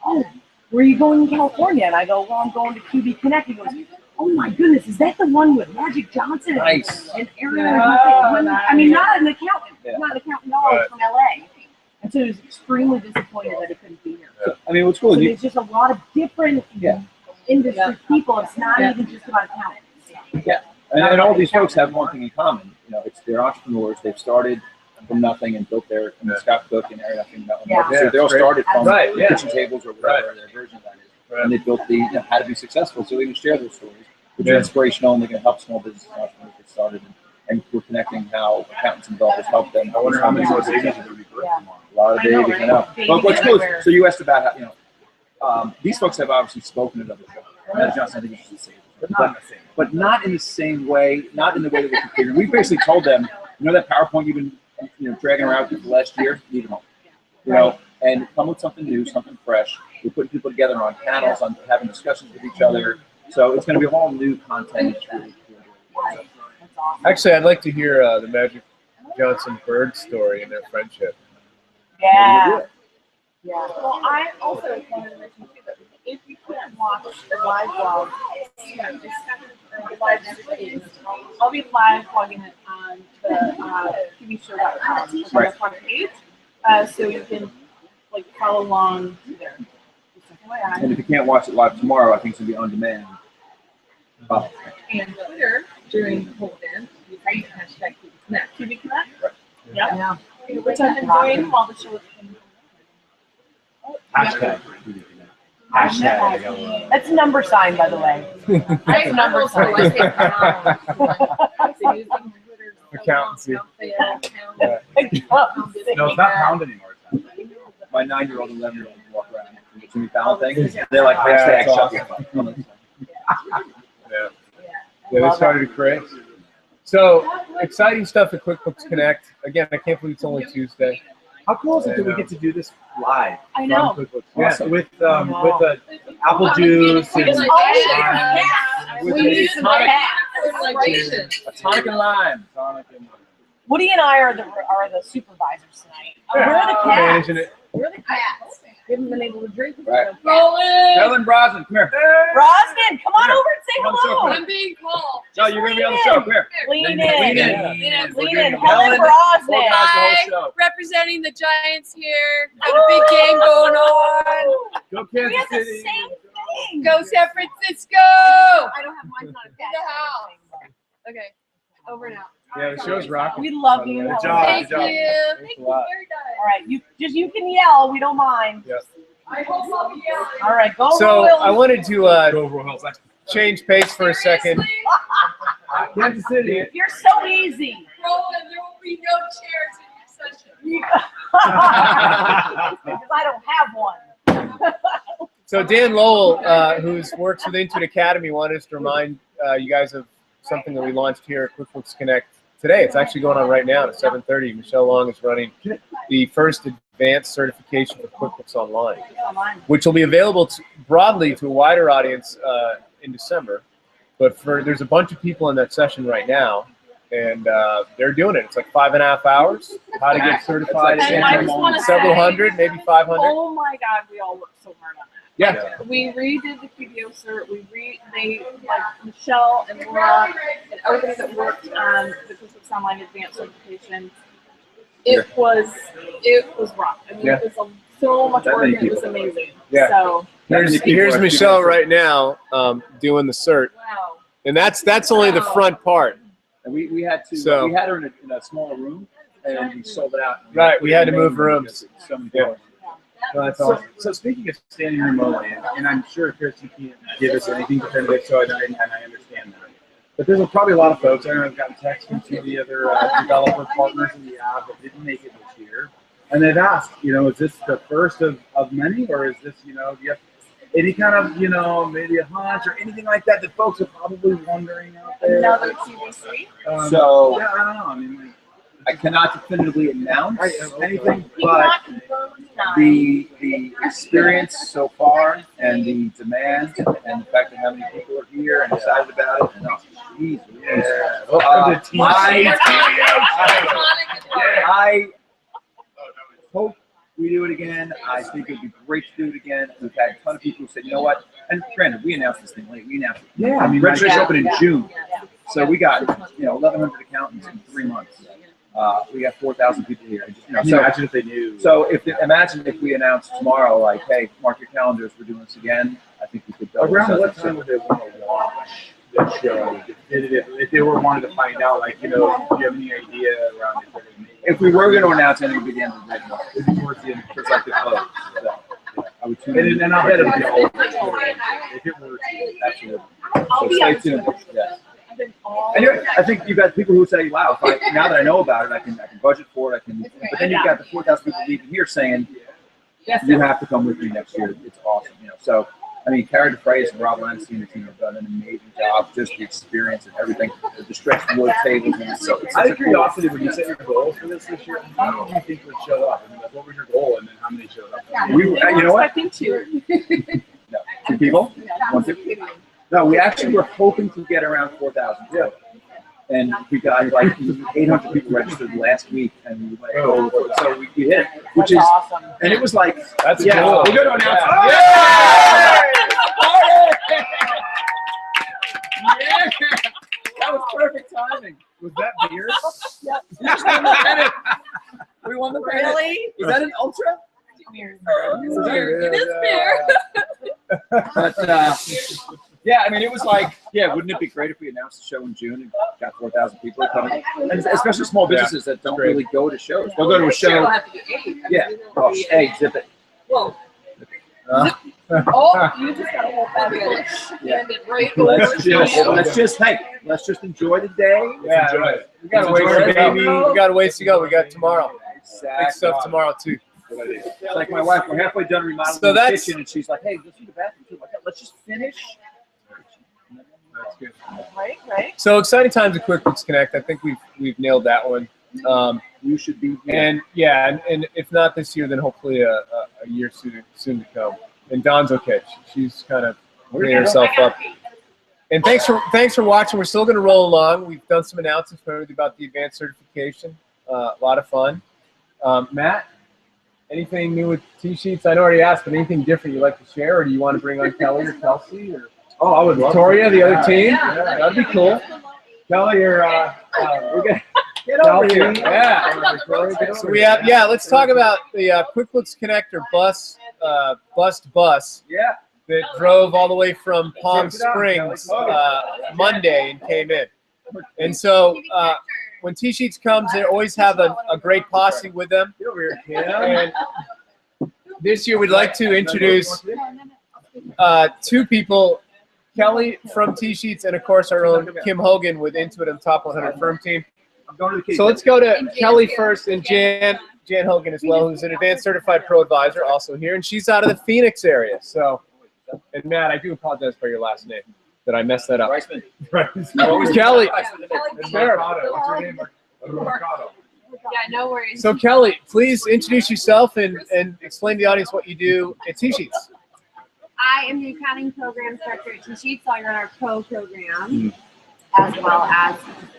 [SPEAKER 4] oh, where are you going in California? And I go, well, I'm going to QB Connect. He goes, oh my goodness, is that the one with Magic Johnson
[SPEAKER 5] Nice.
[SPEAKER 4] and Aaron?
[SPEAKER 6] Nice.
[SPEAKER 4] I mean, not an accountant.
[SPEAKER 5] Yeah.
[SPEAKER 4] Not an accountant at all. He's from LA. And so he was extremely disappointed that he couldn't be here.
[SPEAKER 5] So, I mean, what's cool
[SPEAKER 4] So
[SPEAKER 5] is
[SPEAKER 4] there's just a lot of different industry people. It's not even just about accountants.
[SPEAKER 5] and all these folks have one thing in common. They're entrepreneurs. They've started from nothing and built their Scott Cook and Aaron Nothing. So they all started from kitchen tables or whatever their version of that is. Right. And they built how to be successful. So we can share those stories, which are inspirational, and they can help small business entrepreneurs get started. And we're connecting how accountants and developers help them.
[SPEAKER 1] I wonder how many more babies are going to be birthed tomorrow.
[SPEAKER 5] A lot of babies, I know. But what's cool is, so you asked about how, these folks have obviously spoken at other shows. Matt Johnson, I think it's the same. But not in the same way, not in the way that we configured. We basically told them, that PowerPoint you've been dragging around for the last year, leave it home. And come with something new, something fresh. We're putting people together on panels, on having discussions with each other. So it's going to be a whole new content.
[SPEAKER 2] Actually, I'd like to hear the Magic Johnson Bird story and their friendship.
[SPEAKER 4] Yeah. Yeah.
[SPEAKER 3] Well, I also wanted to mention too that if you can't watch the live blog, live streams, I'll be live blogging it on the tvshow.com on the front page, so you can follow along there.
[SPEAKER 5] And if you can't watch it live tomorrow, I think it's going to be on demand.
[SPEAKER 6] And Twitter during the whole event, we use hashtag QBConnect.
[SPEAKER 3] QB Connect?
[SPEAKER 5] Right.
[SPEAKER 3] Yeah. Which I've been doing while the show is
[SPEAKER 1] Hashtag.
[SPEAKER 4] That's a number sign, by the way.
[SPEAKER 6] I have number sign.
[SPEAKER 2] Accountancy.
[SPEAKER 1] No, it's not pound anymore.
[SPEAKER 5] My 9-year-old, 11-year-old walk around with the Jimmy Fallon thing. They're like, hashtag shut your fuck.
[SPEAKER 2] Yeah, they started to create. So, exciting stuff at QuickBooks Connect. Again, I can't believe it's only Tuesday.
[SPEAKER 1] How cool is it that we get to do this live?
[SPEAKER 3] I know.
[SPEAKER 1] From QuickBooks? Yeah, with apple juice and
[SPEAKER 5] With a tonic and lime.
[SPEAKER 4] Woody and I are the supervisors tonight. We're the cats.
[SPEAKER 2] Managing it.
[SPEAKER 4] We're the cats. We haven't been able to drink with
[SPEAKER 5] Right.
[SPEAKER 4] them.
[SPEAKER 5] Helen Brosnan, come here.
[SPEAKER 4] Rosman, come on over and say hello.
[SPEAKER 6] I'm being called.
[SPEAKER 5] No, you're going to be on the show. Come here.
[SPEAKER 4] Lean in.
[SPEAKER 5] Lean in.
[SPEAKER 4] Lean in.
[SPEAKER 5] Helen
[SPEAKER 4] Helen Brosnan.
[SPEAKER 5] organized the whole show.
[SPEAKER 6] Representing the Giants here. Got a big game going on.
[SPEAKER 5] Go
[SPEAKER 4] We
[SPEAKER 5] Kansas
[SPEAKER 4] have the
[SPEAKER 5] City.
[SPEAKER 4] same thing.
[SPEAKER 6] Go San Francisco.
[SPEAKER 4] I don't have mine on a cat.
[SPEAKER 6] The house. Okay. Over and out.
[SPEAKER 2] Yeah, the show's rocking.
[SPEAKER 4] We love you.
[SPEAKER 2] Good
[SPEAKER 4] Helen.
[SPEAKER 2] job.
[SPEAKER 6] Thank you.
[SPEAKER 2] Thanks
[SPEAKER 6] Thank
[SPEAKER 2] a
[SPEAKER 6] you.
[SPEAKER 2] lot.
[SPEAKER 6] Very nice.
[SPEAKER 4] All right, you can yell. We don't mind.
[SPEAKER 2] Yep.
[SPEAKER 6] I hope I'll be yelling.
[SPEAKER 4] All right, go
[SPEAKER 2] So,
[SPEAKER 4] Royals.
[SPEAKER 2] I wanted to
[SPEAKER 1] Go Royals.
[SPEAKER 2] change pace for a second.
[SPEAKER 6] Seriously?
[SPEAKER 1] Kansas City.
[SPEAKER 4] You're so easy.
[SPEAKER 6] Roland, there will be no chairs in your session.
[SPEAKER 4] Because I don't have one.
[SPEAKER 2] So Dan Lowell, who works with Intuit Academy, wanted us to remind you guys of something that we launched here at QuickBooks Connect today. It's actually going on right now at 7:30. Michelle Long is running the first advanced certification for QuickBooks Online, which will be available broadly to a wider audience in December. But there's a bunch of people in that session right now, and they're doing it. It's like 5.5 hours. How to get certified
[SPEAKER 3] And I just wanna
[SPEAKER 2] several
[SPEAKER 3] say-
[SPEAKER 2] hundred, maybe 500.
[SPEAKER 3] Oh my God, we all worked so hard on that.
[SPEAKER 2] Yeah.
[SPEAKER 3] We redid the QBO cert. They like Michelle and Laura and everybody that worked on the QuickBooks Online Advanced certification. It was rough. I mean, it was so much work. And it was amazing.
[SPEAKER 2] Yeah.
[SPEAKER 3] So
[SPEAKER 2] Here's Michelle right now doing the cert,
[SPEAKER 6] Wow.
[SPEAKER 2] and that's only the front part.
[SPEAKER 5] And we had to
[SPEAKER 2] So-
[SPEAKER 5] we had her in a smaller room, and we sold it out.
[SPEAKER 2] Right, we had to move rooms.
[SPEAKER 5] So many
[SPEAKER 2] Yeah.
[SPEAKER 5] dollars.
[SPEAKER 2] No, that's
[SPEAKER 1] So,
[SPEAKER 2] awesome.
[SPEAKER 1] so speaking of standing remotely, and I'm sure, Chris, you can't give us anything definitive, so I understand that. But there's probably a lot of folks, I know I've gotten texts from some of the other developer partners in the app that didn't make it this year. And they've asked, is this the first of many, or is this, do you have any kind of, maybe a hunch or anything like that that folks are probably wondering out there?
[SPEAKER 3] another QVC.
[SPEAKER 5] So
[SPEAKER 1] Yeah, I don't know. I mean,
[SPEAKER 5] I cannot definitively announce anything,
[SPEAKER 3] We
[SPEAKER 5] but
[SPEAKER 3] cannot confirm tonight.
[SPEAKER 5] the experience so far and the demand and the fact that how many people are here and excited about it, and geez,
[SPEAKER 1] yeah. Welcome to
[SPEAKER 5] I hope we do it again. I think it'd be great to do it again. We've had a ton of people who said, you know what? And granted, we announced this thing late. We announced it.
[SPEAKER 1] Yeah,
[SPEAKER 5] I mean, registration opened in June.
[SPEAKER 6] Yeah.
[SPEAKER 5] So we got 1,100 accountants in 3 months. We got 4,000 people here.
[SPEAKER 1] Can you imagine if they knew?
[SPEAKER 5] So imagine if we announced tomorrow, like, hey, mark your calendars, we're doing this again. I think we could double.
[SPEAKER 1] Around what
[SPEAKER 5] this.
[SPEAKER 1] time would they want to watch the show? If they were wanting to find out, like, do you have any idea around if they're going to make it?
[SPEAKER 5] If we were going to announce anything, it'd be the end of the day.
[SPEAKER 1] It'd be towards the end,
[SPEAKER 5] It's like the close. So, I would tune in.
[SPEAKER 1] and I'll bet it'll be all if it were to.
[SPEAKER 5] Absolutely.
[SPEAKER 3] I'll
[SPEAKER 5] So
[SPEAKER 3] be
[SPEAKER 5] stay
[SPEAKER 3] honest
[SPEAKER 5] tuned.
[SPEAKER 3] with you.
[SPEAKER 5] Yes.
[SPEAKER 3] I've been all
[SPEAKER 5] And I think you've got people who say, wow, now that I know about it, I can budget for it. But then you've got the 4,000 people leaving here saying, you have to come with me next year. It's awesome. So, I mean, Carrie DeFreitas and Rob Lansky and the team have done an amazing job, just the experience and everything, the stretched wood tables. And so it's
[SPEAKER 1] Out
[SPEAKER 5] such
[SPEAKER 1] of
[SPEAKER 5] a cool.
[SPEAKER 1] curiosity, when you set your goals for this year, how many do you think would show up? I mean, like, what was your goal, and then how many showed up?
[SPEAKER 5] We, you know what?
[SPEAKER 3] expecting two.
[SPEAKER 5] No, 2 people? 1, 2. No, we actually were hoping to get around 4,000.
[SPEAKER 1] Yeah.
[SPEAKER 5] And we got like 800 people registered last week, and we went, so we hit it, which
[SPEAKER 3] That's
[SPEAKER 5] is,
[SPEAKER 3] awesome.
[SPEAKER 5] and it was like,
[SPEAKER 2] That's
[SPEAKER 5] yeah,
[SPEAKER 2] cool.
[SPEAKER 5] we're going to announce.
[SPEAKER 2] Yeah.
[SPEAKER 5] Yeah. That was perfect timing.
[SPEAKER 1] Was that beer?
[SPEAKER 5] We won the pennant.
[SPEAKER 3] Really?
[SPEAKER 5] Is that an ultra?
[SPEAKER 3] It is beer.
[SPEAKER 5] But yeah, I mean, it was like, yeah, wouldn't it be great if we announced the show in June and got 4,000 people coming? And especially small businesses that don't really go to shows. They'll go to a show.
[SPEAKER 6] We'll have to do 8. I mean,
[SPEAKER 5] Yeah.
[SPEAKER 6] we won't
[SPEAKER 5] Oh,
[SPEAKER 6] be-
[SPEAKER 5] hey, zip it.
[SPEAKER 6] Whoa.
[SPEAKER 3] Oh, you just got a whole fabulous.
[SPEAKER 5] Yeah.
[SPEAKER 3] And it right
[SPEAKER 5] Let's just enjoy the day.
[SPEAKER 2] Yeah,
[SPEAKER 1] enjoy
[SPEAKER 2] right.
[SPEAKER 1] it.
[SPEAKER 2] We got a
[SPEAKER 5] Let's
[SPEAKER 2] ways
[SPEAKER 5] enjoy
[SPEAKER 2] to
[SPEAKER 5] it,
[SPEAKER 2] go.
[SPEAKER 5] baby.
[SPEAKER 2] We got a ways to go. We got tomorrow. Big stuff tomorrow too.
[SPEAKER 5] It's like my wife, we're halfway done remodeling
[SPEAKER 2] So
[SPEAKER 5] the
[SPEAKER 2] that's-
[SPEAKER 5] kitchen, and she's like, hey, let's do the bathroom too. I'm like, let's just finish.
[SPEAKER 1] That's good.
[SPEAKER 3] Right.
[SPEAKER 2] So exciting times at QuickBooks Connect. I think we've nailed that one.
[SPEAKER 5] You should be here.
[SPEAKER 2] And yeah, and if not this year, then hopefully a year soon to come. And Dawn's okay. She's kind of cleaning herself up. And thanks for watching. We're still going to roll along. We've done some announcements for everybody about the advanced certification. A lot of fun. Matt, anything new with TSheets? I know I already asked, but anything different you'd like to share, or do you want to bring on Kelly or Kelsey or
[SPEAKER 1] Oh, I would love
[SPEAKER 2] Victoria, the other
[SPEAKER 1] Yeah.
[SPEAKER 2] team?
[SPEAKER 1] Yeah.
[SPEAKER 2] That'd be cool.
[SPEAKER 1] Kelly, you're
[SPEAKER 5] We're gonna get over here.
[SPEAKER 2] Yeah.
[SPEAKER 1] Victoria, get
[SPEAKER 2] So
[SPEAKER 1] over
[SPEAKER 2] we
[SPEAKER 1] here.
[SPEAKER 2] have, let's talk about the QuickBooks Connect or bus
[SPEAKER 5] Yeah.
[SPEAKER 2] that drove all the way from Palm
[SPEAKER 1] Check it out,
[SPEAKER 2] Springs
[SPEAKER 1] Kelly.
[SPEAKER 2] Monday and came in. And so when TSheets comes, they always have a great posse with them.
[SPEAKER 1] Get over here,
[SPEAKER 2] And this year we'd like to introduce 2 people, Kelly from TSheets and of course our own Kim Hogan with Intuit and Top 100 Firm Team.
[SPEAKER 5] I'm going to the kitchen.
[SPEAKER 2] So let's go to Kelly first and Jan Hogan as well, who's an advanced certified ProAdvisor, also here, and she's out of the Phoenix area. So, and Matt, I do apologize for your last name that I messed that up.
[SPEAKER 5] Reisman.
[SPEAKER 2] Kelly.
[SPEAKER 1] Mercado. What's your name? Mercado.
[SPEAKER 3] Yeah, no worries.
[SPEAKER 2] So Kelly, please introduce yourself and explain to the audience what you do at TSheets.
[SPEAKER 7] I am the accounting program director at TSheets, so I run our pro program.
[SPEAKER 4] as well as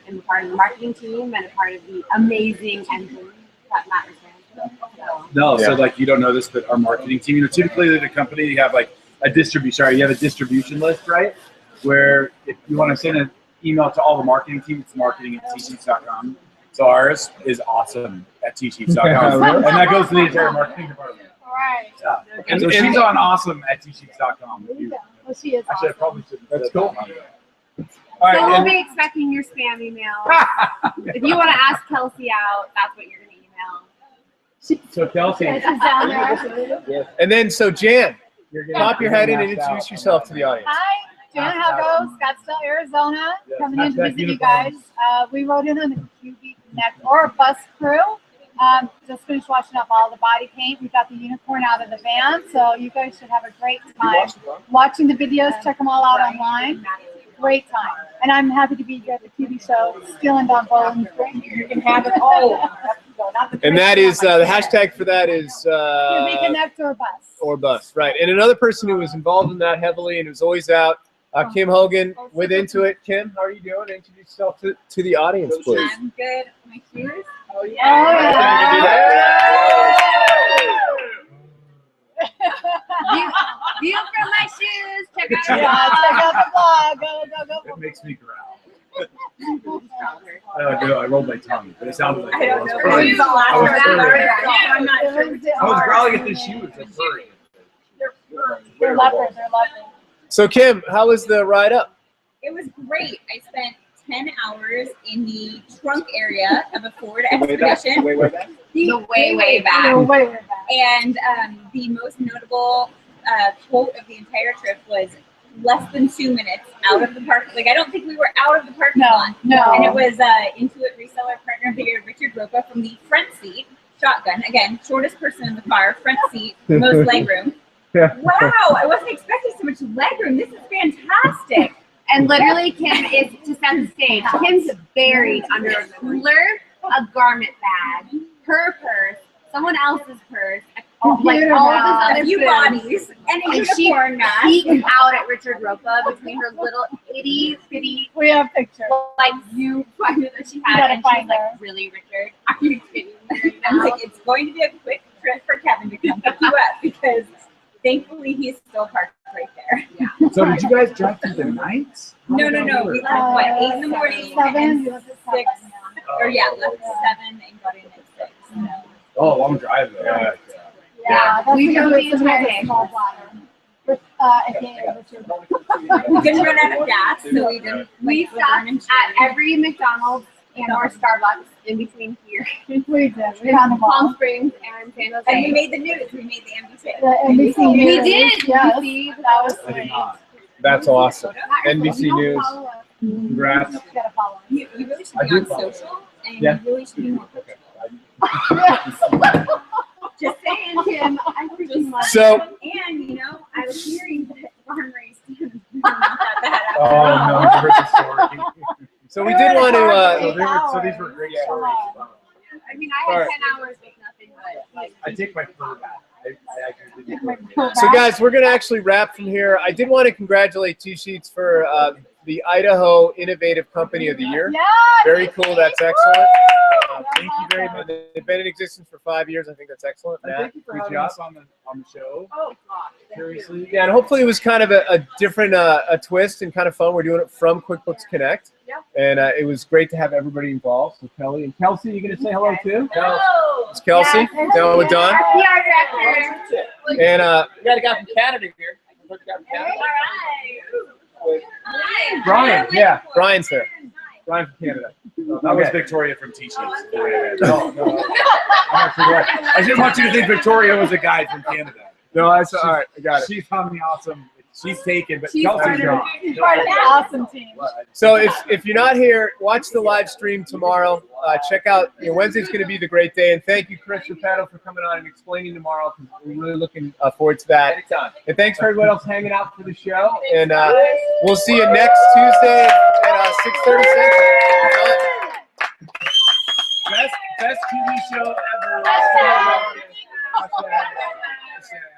[SPEAKER 4] I'm a part of the marketing team and a part of the amazing engine that Matt is running. So.
[SPEAKER 1] No, so like you don't know this, but our marketing team, you know, typically in a company you have like a distribution. You have a distribution list, right? Where if you want to send an email to all the marketing team, it's marketing@tsheets.com. So ours is awesome at tsheets.com, and that goes to the entire marketing department.
[SPEAKER 6] Right.
[SPEAKER 1] Yeah. And so she's on awesome at tsheets.com.
[SPEAKER 6] Well, she is.
[SPEAKER 1] Actually, I
[SPEAKER 6] Awesome.
[SPEAKER 1] probably should.
[SPEAKER 2] That's cool.
[SPEAKER 1] All right,
[SPEAKER 4] So we'll
[SPEAKER 1] and-
[SPEAKER 4] be expecting your spam email. If you want to ask Kelsey out, that's what you're going to email.
[SPEAKER 1] So Kelsey,
[SPEAKER 6] She's down there.
[SPEAKER 2] And then, so Jan,
[SPEAKER 1] you're
[SPEAKER 2] pop your head in and introduce yourself to the audience.
[SPEAKER 6] Hi, Jan Haugo, Scottsdale, Arizona,
[SPEAKER 1] Yes,
[SPEAKER 6] coming in to
[SPEAKER 1] hashtag
[SPEAKER 6] visit you
[SPEAKER 1] uniforms.
[SPEAKER 6] guys. We rode in on the QB Connect or bus crew. Just finished washing up all the body paint. We got the unicorn out of the van, so you guys should have a great time watching the videos. Check them all out online. Great time, and I'm happy to be here at the TV show, Stealing Dog Bowling.
[SPEAKER 4] You can have it all.
[SPEAKER 2] And that is, the hashtag for that is
[SPEAKER 6] QB Connect or bus.
[SPEAKER 2] or bus, right? And another person who was involved in that heavily and who's always out, Kim Hogan with Intuit. Kim, how are you doing? Introduce yourself to the audience, please.
[SPEAKER 7] I'm good. My shoes.
[SPEAKER 6] Oh yeah.
[SPEAKER 4] View from my shoes. Check out
[SPEAKER 6] Yeah,
[SPEAKER 4] our
[SPEAKER 6] check out the blog. Go.
[SPEAKER 1] it makes me growl. I rolled my tongue, but it sounded like
[SPEAKER 7] I don't
[SPEAKER 1] was
[SPEAKER 7] know.
[SPEAKER 1] purring.
[SPEAKER 7] This is the last
[SPEAKER 1] I was
[SPEAKER 7] one.
[SPEAKER 1] purring.
[SPEAKER 7] I'm not sure.
[SPEAKER 1] I was growling at the shoes. It's purring.
[SPEAKER 6] They're leopards.
[SPEAKER 2] So Kim, how was the ride up?
[SPEAKER 7] It was great. I spent 10 hours in the trunk area of a Ford Expedition.
[SPEAKER 2] Way back.
[SPEAKER 7] The way back.
[SPEAKER 6] They're way back.
[SPEAKER 7] And the most notable quote of the entire trip was less than 2 minutes out of the park. Like, I don't think we were out of the parking lot.
[SPEAKER 6] No.
[SPEAKER 7] And it was Intuit reseller partner of the year, Richard Roca, from the front seat, shotgun. Again, shortest person in the car, front seat, most legroom.
[SPEAKER 2] Yeah.
[SPEAKER 7] Wow, I wasn't expecting so much legroom. This is fantastic.
[SPEAKER 4] And literally, Kim is, to set the stage, Kim's buried under a cooler, a garment bag, her purse, someone else's purse, like all of this
[SPEAKER 7] A
[SPEAKER 4] other
[SPEAKER 7] few
[SPEAKER 4] food.
[SPEAKER 7] bodies and a
[SPEAKER 4] And she
[SPEAKER 7] unicorn mask.
[SPEAKER 4] eaten out at Richard Roca between her little itty bitty,
[SPEAKER 6] We have pictures.
[SPEAKER 4] like you find that she had,
[SPEAKER 6] gotta
[SPEAKER 4] and she's
[SPEAKER 6] find
[SPEAKER 4] like,
[SPEAKER 6] her.
[SPEAKER 4] really, Richard? Are you kidding me?
[SPEAKER 7] I'm like, it's going to be a quick trip for Kevin to come pick you up because thankfully he's still parked right there.
[SPEAKER 4] Yeah.
[SPEAKER 1] So did you guys drive through the night?
[SPEAKER 7] No. We left what, 8 in the morning
[SPEAKER 6] 7.
[SPEAKER 7] and
[SPEAKER 6] We left at
[SPEAKER 7] 6,
[SPEAKER 6] 7.
[SPEAKER 7] or yeah, left at 7 and got in at 6. So.
[SPEAKER 1] Oh, long drive there.
[SPEAKER 6] Yeah, that's
[SPEAKER 4] We
[SPEAKER 6] because
[SPEAKER 4] drove
[SPEAKER 6] it's
[SPEAKER 4] the
[SPEAKER 6] a
[SPEAKER 4] entire
[SPEAKER 6] small bladder. With again, Richard.
[SPEAKER 7] We didn't run out of gas, so we didn't.
[SPEAKER 4] We
[SPEAKER 7] like, Laverne and
[SPEAKER 4] stopped at
[SPEAKER 7] Shirley.
[SPEAKER 4] every McDonald's and or Starbucks in between here.
[SPEAKER 6] We did. We found them
[SPEAKER 4] Palm
[SPEAKER 6] all.
[SPEAKER 4] Springs and San Jose.
[SPEAKER 7] And we made the news. We made the NBC.
[SPEAKER 6] The NBC
[SPEAKER 4] We
[SPEAKER 6] News.
[SPEAKER 4] did.
[SPEAKER 6] Yes.
[SPEAKER 4] You see,
[SPEAKER 6] That was
[SPEAKER 1] I did
[SPEAKER 6] great.
[SPEAKER 1] not.
[SPEAKER 2] That's awesome.
[SPEAKER 4] You
[SPEAKER 2] NBC
[SPEAKER 4] don't
[SPEAKER 2] News.
[SPEAKER 4] follow us.
[SPEAKER 1] Congrats.
[SPEAKER 6] You gotta follow.
[SPEAKER 7] You really should
[SPEAKER 1] I
[SPEAKER 7] be
[SPEAKER 1] do
[SPEAKER 7] on
[SPEAKER 1] follow.
[SPEAKER 7] social, and
[SPEAKER 1] Yeah.
[SPEAKER 7] you really should be more. Just saying.
[SPEAKER 4] Kim, I freaking love
[SPEAKER 2] So,
[SPEAKER 7] And you know, I was hearing that farm raised is not that bad.
[SPEAKER 1] Oh no, I heard the story.
[SPEAKER 2] so we did want
[SPEAKER 1] So,
[SPEAKER 2] to.
[SPEAKER 1] so these were great stories.
[SPEAKER 4] I mean, I had
[SPEAKER 2] Alright.
[SPEAKER 4] 10 hours with nothing but.
[SPEAKER 1] I take my fur back. I actually did
[SPEAKER 6] My
[SPEAKER 1] it.
[SPEAKER 6] poor
[SPEAKER 2] So
[SPEAKER 6] back.
[SPEAKER 2] guys, we're going to actually wrap from here. I did want to congratulate TSheets for the Idaho Innovative Company of the Year.
[SPEAKER 6] Yeah.
[SPEAKER 2] Very cool. That's excellent.
[SPEAKER 1] Thank you very much.
[SPEAKER 2] They've been in existence for 5 years. I think that's excellent.
[SPEAKER 1] And
[SPEAKER 2] Matt,
[SPEAKER 1] thank you for
[SPEAKER 2] good
[SPEAKER 1] having
[SPEAKER 2] job.
[SPEAKER 1] us on the show.
[SPEAKER 7] Oh God.
[SPEAKER 1] Seriously.
[SPEAKER 2] Yeah, and hopefully it was kind of a different a twist and kind of fun. We're doing it from QuickBooks Connect.
[SPEAKER 7] Yeah.
[SPEAKER 2] And it was great to have everybody involved. So Kelly and Kelsey, you going to say hello too?
[SPEAKER 7] Hello.
[SPEAKER 2] It's Kelsey.
[SPEAKER 6] Yeah.
[SPEAKER 2] Down with Don.
[SPEAKER 4] Our PR director.
[SPEAKER 2] And
[SPEAKER 5] We got a guy from Canada here.
[SPEAKER 7] All right. Hi.
[SPEAKER 2] Brian. Yeah, Brian's there. Brian from Canada.
[SPEAKER 1] That was Victoria from TSheets. No. I just want you to think Victoria was a guy from Canada.
[SPEAKER 2] No, that's all right. I got it.
[SPEAKER 1] She's on the awesome. She's taken, but
[SPEAKER 4] She's
[SPEAKER 1] Kelsey's
[SPEAKER 4] part of
[SPEAKER 1] not.
[SPEAKER 6] He's part of the awesome team.
[SPEAKER 2] So if you're not here, watch the live stream tomorrow. Check out, Wednesday's going to be the great day. And thank you, Chris Repetto, for coming on and explaining tomorrow. We're really looking forward to that.
[SPEAKER 5] Anytime.
[SPEAKER 2] And thanks for everybody else hanging out for the show. And we'll see you next Tuesday at 6:30 Central.
[SPEAKER 1] Best TV show ever.
[SPEAKER 6] Best show.
[SPEAKER 1] Best show.